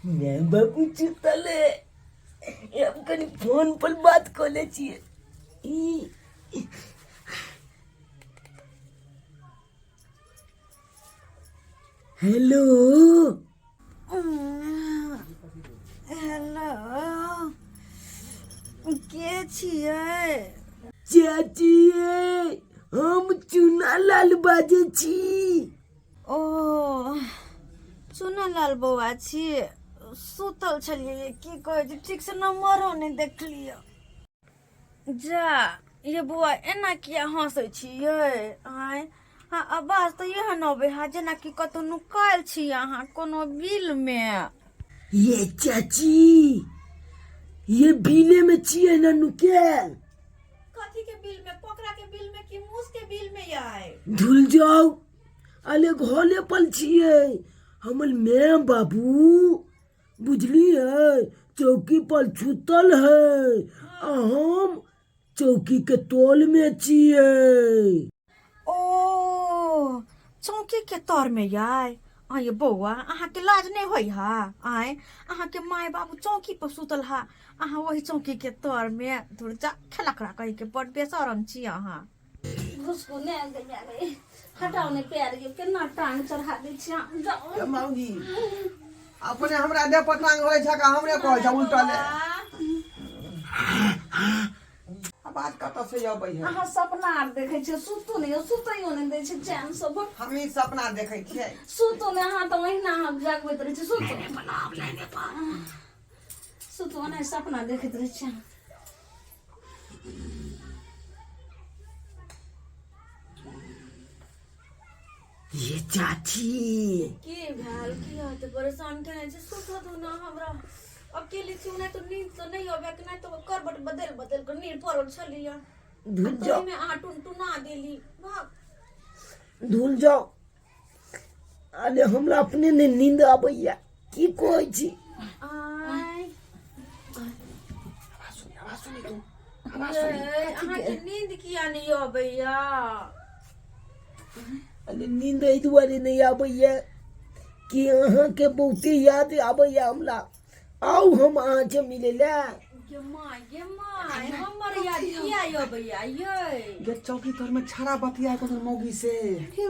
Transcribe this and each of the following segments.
मैं बाबू चुतले हम कनी फोन पर बात कर ले छिए। हेलो हेलो के छियै? चाची हम चुना लाल बाजे छी। ओ चुना लाल बौआ छी। सुतल छलियै की कहै छै, ठीक से नंबरो नहीं देखलियै। जा ये बौआ एना किया हंसै छियै? आय हाँ आवाज तो यह नबे हा जेना कि कतौ नुकायल छी अहाँ कोनो बिल में। ये चाची ये बिले में छिए ना नुकेल। कथी के बिल में? पोखरा के बिल में कि मूस के बिल में याय? धुल जाओ अले घोले पल छिए हमल मैं बाबू बुझली है। चौकी पर छुतल है आ हम चौकी के तोल में छिए। ओ चौकी के तर में याय? आय बौआ अहाँ के लाज नहीं होई हा? आय अहाँ के माय बाबू चौकी पर सुतल हा, अहाँ वही चौकी के तर में धुर जा खलकरा कहि के बड़ बेशरम छी अहाँ। घुसको ने गई हटाओ ने पैर के केना टांग चढ़ा दे छी। जाओ माऊजी अपने हमरा दे पटांग होय छ का हमरे कहै छ उल्टा ले। आवाज कत से आबै है? अहाँ सपना आर देखै छी, सुतू नहीं सुतैयो नहीं दै छी चैन से। हम ई सपना देखै छियै। सुतू नहीं अहाँ तो ओहिना अहाँ जागबैत रहै छी। सुतू बनाब लाइने पर सुतू नहीं सपना देखैत रहै छी। ये चाची की भेल? की होत? परेशान केने छी? सुतत हो ना हमरा अकेले छी नहीं तो नींद तो नहीं होबे कि नहीं तो करबट बदल बदल कर नींद पड़ल छलिया। धुल जाओ में आहा टुनटुना देली भाग। धुल जाओ अले हमरा अपने ने नींद आबैया की कहै छी। आय आवाज सुनी तू अहाँ के नींद किया नहीं आबैया? अले नींद एहि दुआरे नहीं आबैया कि अहाँ के बहुते याद आबैया हमरा। आओ हम अहाँ से मिले ला। ये माय हमर याद किया आबैया ये? ये चौकी तर में छाड़ा बतिया को मौगी से। के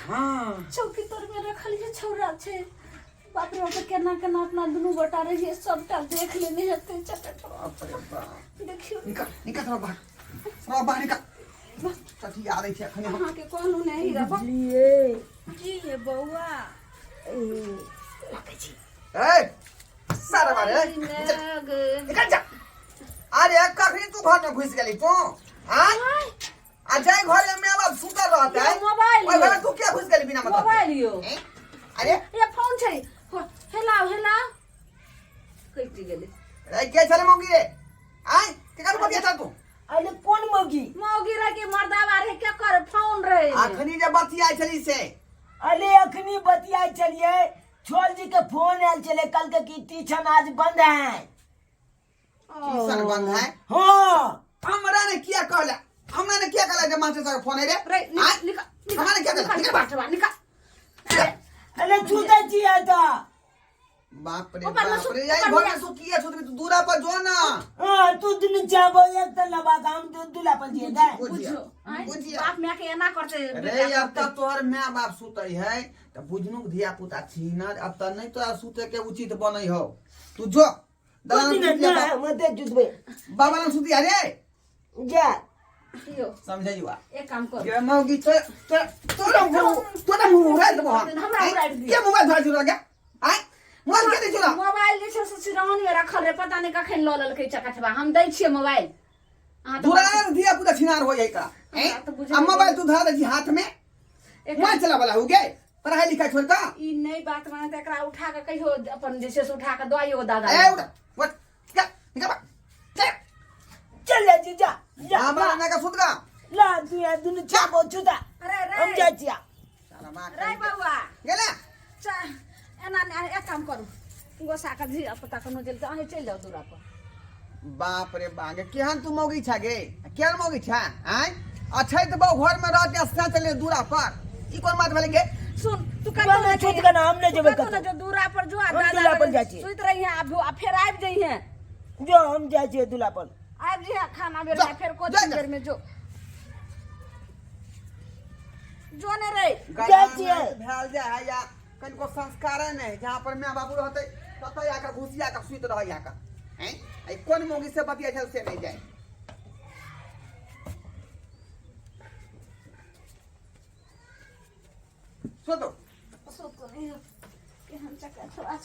हां चौकी तर में रखल है छौरा छे। बाप रे बाप केना केना अपना दुनू गोटा रहिए सबटा देख लेने हेते चटट। बाप रे बाप देखियो निकल निकल थोड़ा बाहर निकल। सठी आ रही थी अखनी हम अहाँ के कहलू नहीं रबा लिए की है बौआ? ए सारा मारे निकल जा। अरे कखनी तू घर में घुस गेली तू? हां आ जाय घर में अब सुतल रहता है। मोबाइल ओए घर तू क्या घुस गेली बिना मतलब? मोबाइल यो अरे ये फोन छै। हेला कइटी गेले। रे के चले मौगी रे? आय केकर बतिया था तू? अले कौन मौगी? मौगी रे के मर्दावा रे के कर फोन रे। अखनी जे बतिया चली से अले अखनी बतिया चलिए छोल जी के फोन आयल चले कल के की ट्यूशन आज बंद है। ट्यूशन बंद है? हाँ हमरा ने क्या कहला? हमरा ने क्या कहला जब मास्टर साहब फोन है रे? निकल हमरा ने क्या कहला? निकल निकल। अले छूटा चाहिए था। बाप रे बाप रे यही घर में सुतिया सुत तू दूरा पर जो ना। हाँ तू दिन चाबो एक तो लबा काम तो दूल्हा पर दिए था। बुझिया बाप मैं के एना करते रे अब तक तोहर माँ बाप सुतई है त बुझनु धिया पुता छी ना। अब त नहीं तो सुते के उचित बनई हो। तू जो मत जुटबे बाबा ने सुतिया रे जा यो समझाइवा। एक काम कर ये मौगी तोरा मुंह रे तो के मोबाइल धर जुरा गया? आय मोबाइल के दे जुरा? मोबाइल जे से सिरहन में रखल रे पता नहीं कखन ल ललकै चकठवा। हम दै छियै मोबाइल। हां तो दूरा धिया पुता छिनार हो जाई का। अब मोबाइल तू धर दे हाथ में मोबाइल चला वाला हो गए पढ़ाई लिखाई छोड़ का। ई नहीं बात माने त एकरा उठा के कहियो अपन जे से उठा के दवाइयो दादा। ए उठ वट क्या निकल चल जा जीजा जा हमरा ना का सुतगा ला तू या दुनु चाबो छूटा अरे हम जा छिया। साला मां रे बउआ गेला एना एक काम करू गोसा के धिया पुता के नोजल के अहे चल जाओ दूरा पर। बाप रे बागे केहन तू मौगी छा गे? केहन मौगी छा? आय अच्छा तो बहु घर में रह के अस्था चले दूरा पर ई कोन बात भेले गे? सुन तू बा ना छूत का नाम ने जेबे ना कतो जो दूरा पर जो हम दूल्हा पर जाइ छी। सुइत रही है आ फिर आबि जई है जो हम जाइ छियै दूल्हा पर आबि जई है खाना बेर जा, में फिर को जा, जा। देर में जो ने रे जाइ छियै। भेल जाय है या कनिको संस्कारे नहीं जहाँ पर माँ बाबू रहते ततै आकर घुसिया कर सुइत रह या हैं आई कोन मोगी से बतिया छल से नहीं जाए सुतो सुतो नहीं केहन चक्कर थोड़ा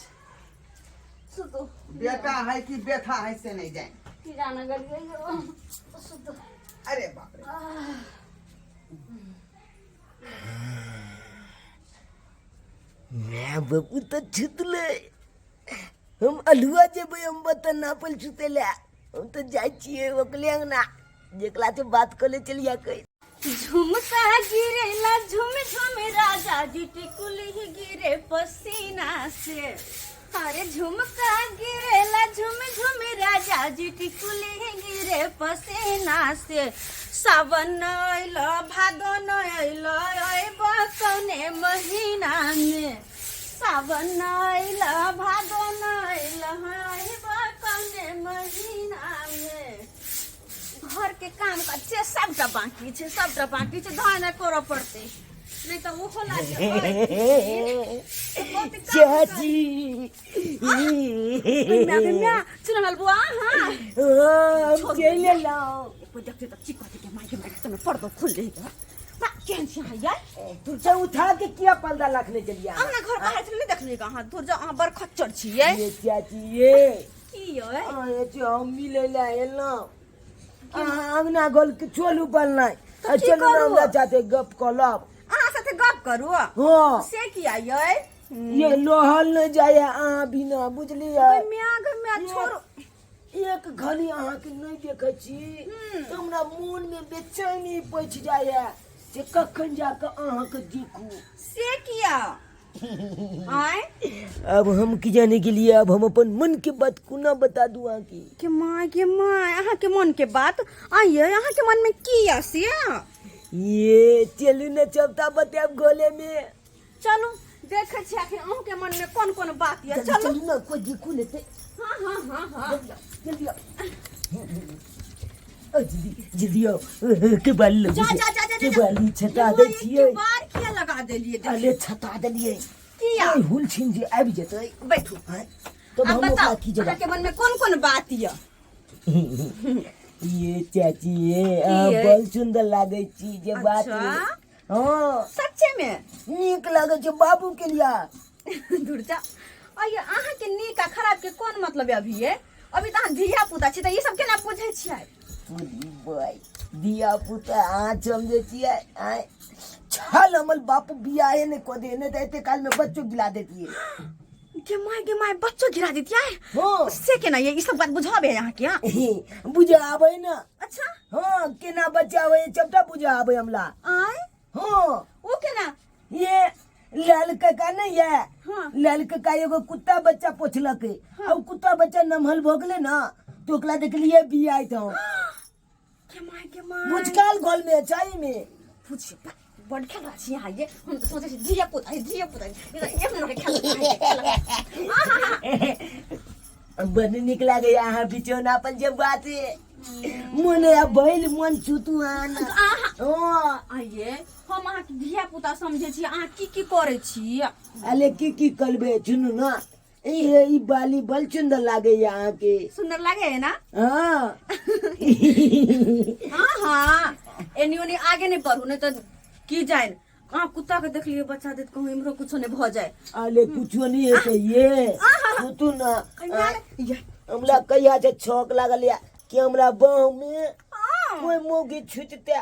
सुतो बेटा है कि बेथा है से नहीं जाए की जाना गलिए सुतो अरे बाप रे मैं बाबू तो छुतले हम अलुआ जेबै हम बता नापल छुतेला हम तो जाइ छियै ओकले अंगना जेकला से बात कर ले चलिया कई झुमका गिरेला झुम झुम राजा जी टिकुली ही गिरे पसीना से। अरे झुमका गिरेला झुम झुम राजा जी टिकुली ही गिरे पसीना से। सावन अइल भादो अइल अइब कौने महीना में। सावन अइल भादो अइल अइब कौने महीना में। घर के काम का छे सबटा बाकी छे धान करऽ पड़ते नहीं तो वो होला चाची मैं चुनल बुआ हां हम चले लाओ कोई देखते तो चिको के माई के में पर्दो खुल जाएगा ना केन से है यार तू से उठा के किया पर्दा रखने चलिया हमने घर बाहर से नहीं देखले कहां दूर जा बर खच्चर छिए ये चाची ये की यो ये जो हम मिले ला एलो अंगना गोल के चोलू बनना तो की चलो करू? ना चाहते गप कलब अहाँ साथे गप करू हां से किया यो ये लोहल न जाए आ बिना बुझलिए गम्या छोरो एक घड़ी अहाँ के नहीं देखे छी तो हमरा मन में बेचैनी पछ जाए से कखन जाके अहाँ के देखू से किया आए अब हम की जाने के लिए अब हम अपन मन के बात कुना बता दूं आ की के माय अहाँ के मन के बात आइए अहाँ के मन में की आसिया ये चलू न चलता बताब गोले में चलू देखे छी आखिर अहाँ के मन में कौन कौन बात है चलू चलू ना कोई देखू लेते हां जल्दी आओ जल्दी आओ के बाल लगी के बाल छटा दे छिए बार किया लगा देलिए अरे छटा देलिए किया ओए हुल छिन जे आबि जेतै बैठू तो अब हम बताओ ओकरा की जगह अहाँ के मन में कौन कौन बात है ये चाची ये ये? बहुत सुंदर लागे छी जे बात अच्छा? हां सच्चे में नीक लागे छै बाबू के लिए दूर जा आइए अहाँ के नीक आ खराब के कौन मतलब है अभी ये अभी तो अहाँ धिया पुता छी त ई सब केना बुझै छियै भाई दिया पुता आ समझे छिए आ छल हमर बापू बियाहे ने को देने देते काल में बच्चों गिला देती है के माय बच्चों गिरा देती है हां उससे केना ये ई सब बात बुझाबे यहाँ के बुझे आवे ना अच्छा हां केना बचावे चपटा बुझे आवे हमला आय हां वो केना ये लाल काका नहीं है हाँ। लाल काका एगो कुत्ता बच्चा पोछलक अब कुत्ता बच्चा नमहल भोगले ना तो ओकला देखलिए बियाह तो के माय मुचकाल गोल में चाई में पूछ बड़ खेला छी यहाँ ये हम तो सोचे धिया पुता ये एक नंबर खेला बन निकला गया यहाँ बिचौना अपन जब बात है मन बैल मन चुतू आना आइए हम अहाँ के धिया पुता समझे छी अहाँ की करे छी अले की करबे सुनू ना ये ई बाली बल सुंदर लागे यहाँ के सुंदर लगे है ना हाँ हाँ एनी ओनी आगे नहीं बढ़ू नहीं तो की जाए अहाँ कुत्ता के देख लिए बच्चा दे कहूँ इमरो कुछ नहीं भ जाए अले कुछ नहीं है तो ये सुतू ना हमरा कहिया से छौक लागल या कि हमरा बाह में कोई मोगी छुटते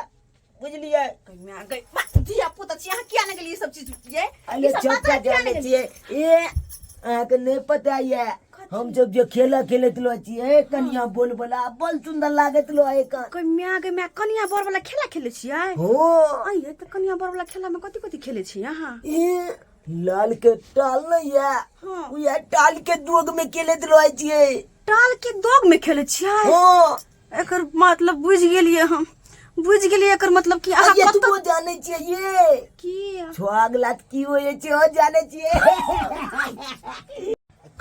बुझलिए मैं आ गई धिया पुता छी अहाँ किया नहीं गेली सब चीज ये अले चक्का जाने छिए ये आके नहीं पता ये हम सब जो खेला खेलत लो छिए कनिया बोल बोला बल सुंदर लागत लो एक कोई मैं कनिया बर वाला खेला खेले छियै हो आइए तो कनिया बर वाला खेला में कथि खेले छी यहाँ ये लाल के टाल नहीं है हाँ। वो ये टाल के दोग में खेलत लो छिए टाल के दोग में खेले छियै हो एकर मतलब बुझ गेलिए हम बुझ गेलिए एकर मतलब कि अहाँ ये कत तू जाने छिए ये की छुआगलात की होय छै हो जाने छियै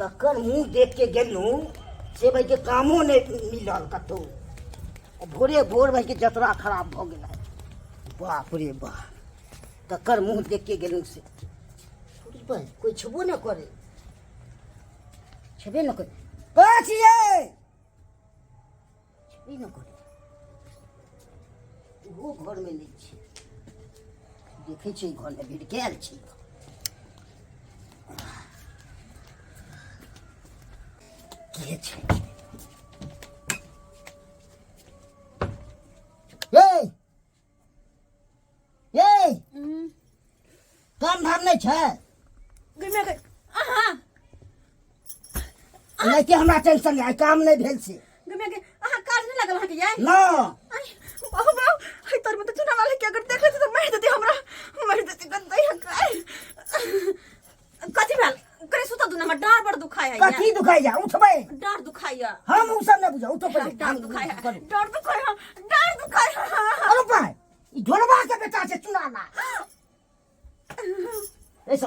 ककर मुंह देख के गेलू से भाई के कामो नहीं मिलल कतो भोरे भोर भाई के जतरा खराब भ गेल है बाप रे बाप ककर मुंह देख के गेलू से भाई कोई छबो न करे छबे न करे छिए छबे न करे वो घर में नहीं छी देखे छी घर में भीड़ गेल छी के छै ये काम धाम नहीं छै नहीं के हमरा टेंशन है काम नहीं भेल से काज नहीं लगल अहाँके यार ना बाबू बाबू हई तोर में तो चुनाव वाले के अगर देख लेते तो मार देती हमरा मार देती गंदा है काय कथी भेल करे सुता दू ना डार बड़ दुखाय है कथी दुखाई जा उठबे डार दुखाय है हम उ सब नहीं बुझा उठो पहले डार दुखाय है डार दुखाय है अरे भाई ई ढोलबा के बेटा से चुनाना ऐसा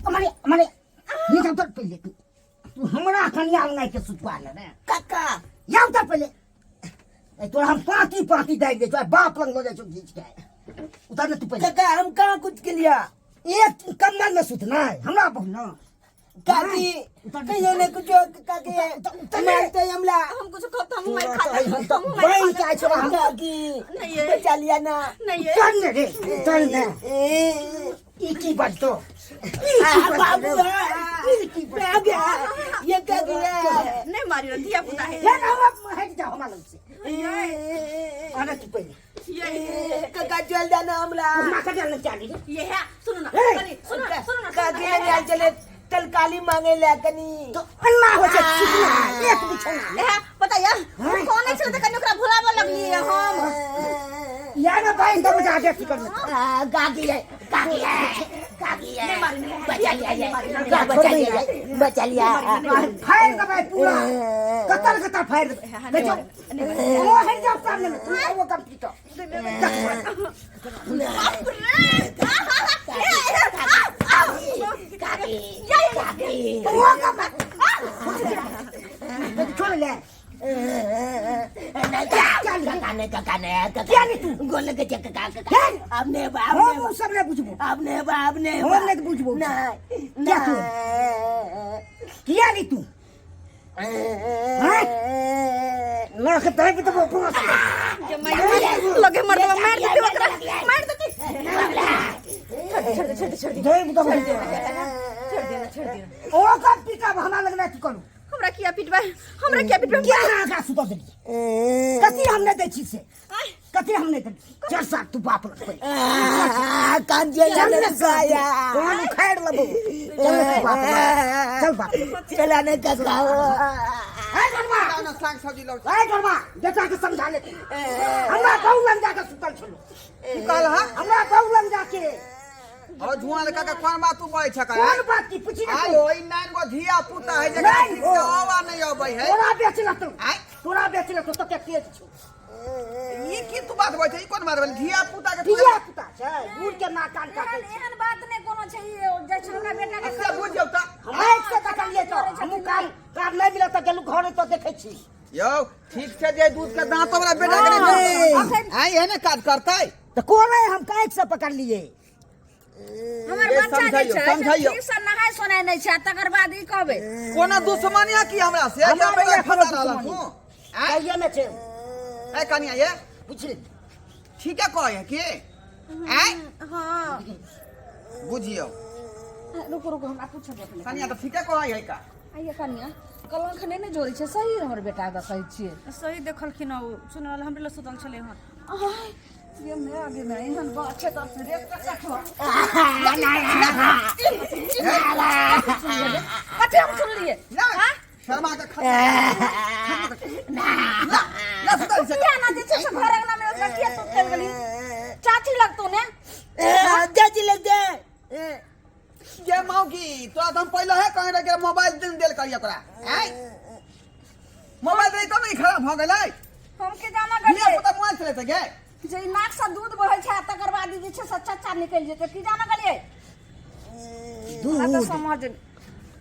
हमारे निकल तो पहले तू हमरा कन्या नहीं के सुतवा ले रे काका या उतर पहले ए तोरा हम पाती दे दे तो बाप लंग ले जो खींच के उतर न तू पहले काका हम कहाँ कुछ के लिया एक कमल में सुतना है हमरा बहुना काकी कहियो ने कुछ काकी मारते हमला हम कुछ कहता हम मार खा भाई क्या छो हम काकी नहीं है बचा लिया ना नहीं है चल रे चल ना ई की बात तो बाबू आ गया ये क्या किया नहीं मारी रे दिया पुता है ये ना हम हट जा हमारा से आना तू पहले ये काका चल जाना हमला मां का जान चाली रे ये है सुनो ना ए, सुनो ना काकी ने यार चले कल काली मांगे ला कनी तो अल्लाह हो जाए एक बिछना ये है पता यार कौन है चलते कन्या ओकरा भुलावा लगली है हम यार भाई दम जा के फिकर में काकी है नहीं मारी बचा लिया फायर का भाई पूरा कतर फायर देखो वो है जो सामने में तू वो कंप्लीट वो का छोड़ ले गोल के चक्का आपने हम सब ने बुझबो आपने हम ने बुझबो क्या तू किया नी तू ना के तय तो पूरा लगे मार देती ओकरा मार देती छोड़ दे तो छोड़ दे ओ का पिता हमरा लगना तू करू हमरा किया पिटबा क्या का सुतो दे कति हमने देखी से कति हमने चार सात तू बाप लग पे कान जे लगाया कौन खैर लबो चल बाप चलाने का खाओ ए गरमा ना साग सब्जी लो ए गरमा बेटा के समझा ले हमरा बहु लंग जाके सुतल छलो कल हा हमरा बहु लंग जाके और धुआं लगा के कोन बात तू बोले छका कौन बात की पूछी ना आयो ई नाइन गो धिया पुता है जगह नहीं, से आवा नहीं आबै है तोरा बेचला तू आय तोरा बेचला तो के तेज छो ई की तू बात बोले ई कोन बात बोले धिया पुता के पिया पुता छै बूढ़ के ना कान काटे एहन बात नहीं कोनो छै जे हमरा बेटा के अच्छा बुझ जाऊ त हम से देखलिए तो हम काम नहीं मिला त गेलु घर तो देखे छी यो ठीक से जे दूध के दांत वाला बेटा के आय है ना काज करतै तो कौन है हम काहे से पकड़ लिए हमर ये बच्चा जे समझाइयो, छै समझाइयो। ठीक से नहाय सोनाय नहीं छै तकर बाद ई कहबे कोना दुश्मनिया की हमरा से हमरा हमरा ये फसा खबर रहल दुश्मनी। तू आय कहिए में छे ए कनिया ये पूछ ले ठीक है कहे के आय हां बुझियो रुको हमरा पूछ दे पहले कनिया तो ठीक है कहे है का आइए कनिया कलंक नहीं ने जोड़ी छै सही हमर बेटा का कहै छियै सही देखलखिन ओ सुनल हमरे ल सुतल छले हन ये मैं आगे नहीं हन बात छै त देख के देखो कते हम सुन लिए ना शर्मा के खा ना सुतल से क्या ना जे छै से घर अंगना में ओकरा किया सुतल गेली चाची लगतो ने चाची लग दे ये मौगी तो हम पहले है कहे रे मोबाइल दिन देल करिया ओकरा आय मोबाइल दे तो नहीं खराब हो गेलै हम के जाना दुनिया गले पता मोबाइल चले गे जे ई नाक से दूध बहै छै तकर बाद जे छै से चच्चा निकल जेतै की जाना गलिए हमरा तो दूध समझ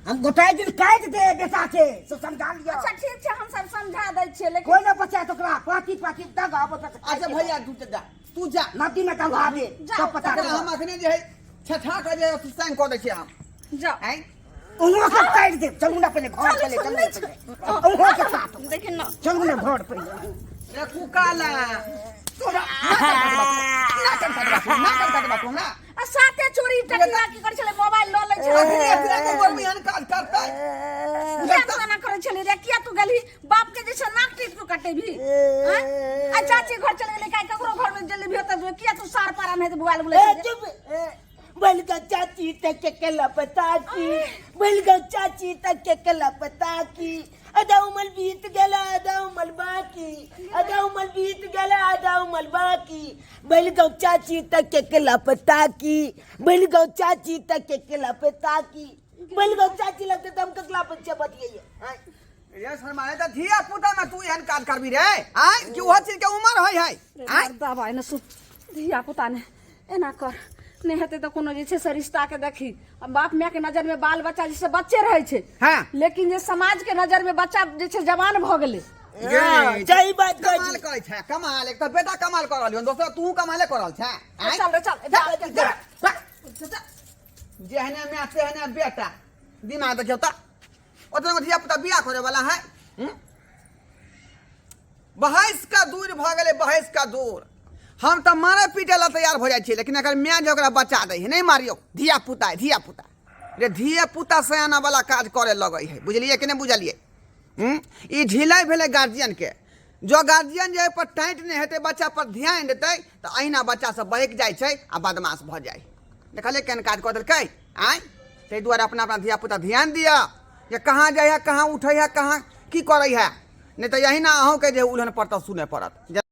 हम गोटाई दिन काट दे बेटा के से समझा लिया अच्छा ठीक छै हम सब समझा दै छियै लेकिन कोई ना बचा तो करा पाती पाती दगा अब अच्छा भैया तू जा नदी में दगा दे जाओ, सब पता तकर चला हम अखने जे है छठा के जे साइन कर दै छियै हम जाओ हैं उन्हों के काट दे चलू ना पहले घर चले चलू ना पहले उन्हों के साथ देखिन ना चलू ना घर पहले रे कुकाला तोरा ना कर बात ना आ साथे चोरी टकिया की करै छले मोबाइल ल लै छै अखने एकरा के गोरमी हन काज करतै किया तू ना करै छले रे किया तू गेली बाप के जे छै नाक टीप तू कटे भी आ चाची घर चले गेले काई ककरो घर में जल्दी भी होता किया तू सार पारा में मोबाइल बोले बलगा चाची तक के कला पता की बलगा चाची तक के कला पता की आधा उमर बीत गया आधा उमर बाकी आधा उमर बीत गया आधा उमर बाकी बलगा चाची तक के कला पता की बलगा चाची तक के कला पता की बलगा चाची लगते दम ककला बच्चा बतिए रे शर्माए त धिया पुता में तू एहन काज करबी रे आय कि ओह चीज के उम्र है आय दबाई न सु धिया पुता ने एना कर नहीं हेते तो कोनो जे छै से रिश्ता के देखी अब बाप माय के नजर में बाल बच्चा जैसे बच्चे रहे छै हां लेकिन जे समाज के नजर में बच्चा जे छै जवान भ गेले सही बात कमाल करे छै कमाल एक तो बेटा कमाल कर रहलियो दोसर तू कमाले कर रहल छै आय चल रे चल जेहने में तेहने बेटा दिमाग देखियो त ओतना धिया पुता बियाह करे वाला है बहस का दूर भ गेले बहस का दूर हम तो मारे पीटे ला तैयार हो जाए लेकिन अगर मैं जो बचा दे नहीं मारियो धिया पुता रे धिया पुता सयाना वाला काज करे लगे है बुझलिए कि नहीं बुझलिए ई ढिलाई भेले गार्जियन के जो गार्जियन जे पर टाइट नहीं हेते बच्चा पर ध्यान देते तो अहिना बच्चा सब बहक जाए छै आ बदमाश भ जाए देखले केन काज कर देलकै आय ते द्वारा अपना अपना धिया पुता ध्यान दिया ये कहाँ जाए है कहाँ उठे है कहाँ की करे है नहीं तो यही ना अहूँ के जे उलहन पड़ता सुने पड़त।